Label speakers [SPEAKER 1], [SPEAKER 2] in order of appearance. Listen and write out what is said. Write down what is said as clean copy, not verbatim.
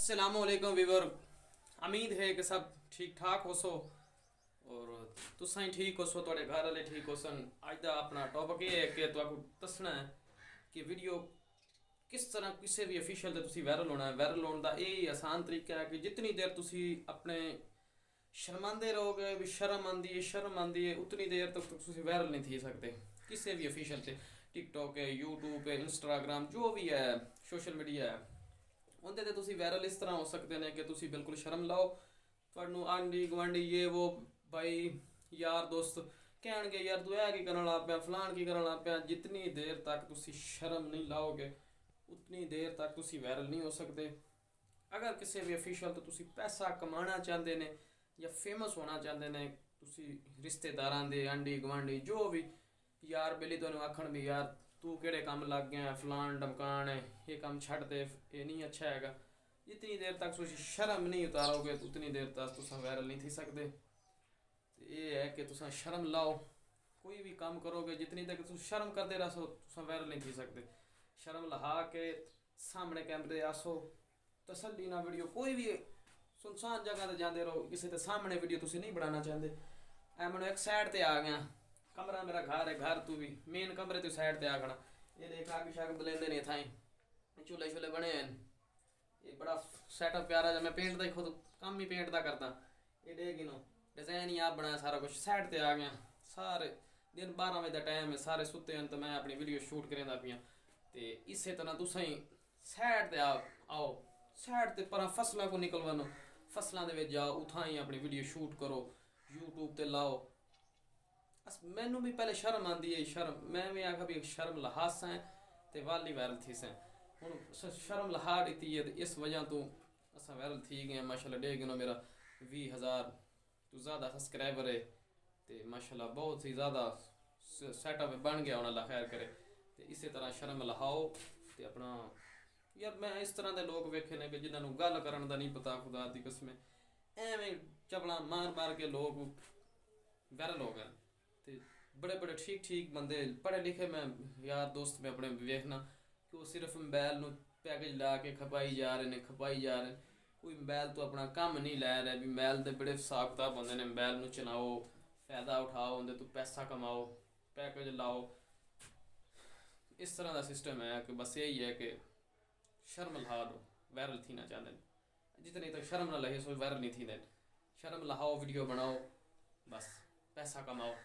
[SPEAKER 1] अस्सलामुअलैकुम वीवर। उम्मीद है कि सब ठीक ठाक हो सो और तुसा ही ठीक हो सो, थोड़े घर वाले ठीक हो सन। अज का अपना टॉपिक ये है कि तुहानू दसना है कि वीडियो किस तरह किसी भी ऑफिशियल ते तुसी वायरल होना है। वायरल होने का यही आसान तरीका है कि जितनी देर तुसी अपने शर्मांदे रहोगे, भी शर्म आंदी है उतनी देर तक तुसी वायरल नहीं थी सकते किसी भी ऑफिशियल से। टिकटॉक है, यूट्यूब है, इंस्टाग्राम, जो भी है सोशल मीडिया है, उनते ते तुसी वायरल इस तरह हो सकते हैं कि तुसी बिल्कुल शर्म लाओ। तुहानू आंडी गुआंढी ये वो भाई यार दोस्त कहणगे यार तू है की करन लग पिया, फलान की करन लग पिया। जितनी देर तक तुसी शर्म नहीं लाओगे उतनी देर तक तुसी वायरल नहीं हो सकते। अगर किसी भी ऑफिशियल तो तुसी पैसा कमाना चाहते ने या फेमस होना चाहते ने, तुसी रिश्तेदारां दे आंडी गुआंढी जो भी यार बेली तुहानू आखण भी यार तू केड़े काम लग गया, फलान डमकान है, ये काम छड़ दे, ये नहीं अच्छा है। जितनी देर तक तुसी शर्म नहीं उतारोगे उतनी देर तक तुसा वायरल नहीं थी सकते। ये है कि तुसा शर्म लाओ, कोई भी काम करोगे जितनी देर तुम शर्म करते रहो तुसा वायरल नहीं थी सकते। शर्म लहा के सामने कैमरे आसो, तसल्ली ना वीडियो कोई भी सुनसान जगह ते जाते रहो, किसी के सामने वीडियो तुसी नहीं बनाना चाहते। ऐ मैं एक साइड ते आ गया, कमरा मेरा घर है, घर तू भी मेन कमरे तो साइड ते आ खड़ा। ये देख आग शाग बलेंदे नहीं थाई, चूल्हे छूल्हे बने हैं, ये बड़ा सेटअप प्यारा जब मैं पेंट का खुद काम ही पेंट का करता। ये देख नो डिजाइन ही आप बनाया सारा कुछ। साइड ते आ गया, सारे दिन 12 बजे का टाइम है, सारे सुते हैं तो मैं अपनी वीडियो शूट करेंदा पियाँ। तो इस तरह तुम साइड ते आओ, साइड ते पर फसलों को निकल बनो, फसलों के जाओ, उथा ही अपनी वीडियो शूट करो, यूट्यूब ते लाओ। मैनू भी पहले शर्म आती है, शर्म मैं भी आखा भी शर्म लहा सैं तो वाली वायरल थी सैं। हूँ शर्म लहा दी है तो इस वजह तो अस वायरल थी गए। माशाल्लाह डे गिनो मेरा 20,000 तो ज़्यादा सब्सक्राइबर है, तो माशाल्लाह बहुत ही ज़्यादा सेटअप बन गया होना, अल्लाह खैर करे। तो इस तरह शर्म लहाओ तो अपना यार मैं इस तरह के लोग वेखे ने कि जिन्होंने गल करन दा नहीं पता, खुदा दी कसम एवें चपला मार मार के लोग वायरल हो गए। तो बड़े बड़े ठीक ठीक बंदे पढ़े लिखे मैं यार दोस्त में अपने वेखना कि वो सिर्फ मोबाइल में पैकेज ला के खपाई जा रहे हैं, खपाई जा रहे हैं। कोई मोबाइल तो अपना कम नहीं लै रहा भी। मोबाइल के बड़े हिसाब किताब होंगे ने, मोबाइल में चलाओ, फायदा उठाओ, उनके तो पैसा कमाओ, पैकेज लाओ। इस तरह का सिस्टम है कि बस यही है कि शर्म लहा दो, वायरल थी ना चाहते। जितनी तक शर्म ना लहे सो वायरल नहीं थी। शर्म लहाओ, वीडियो बनाओ, बस पैसा कमाओ।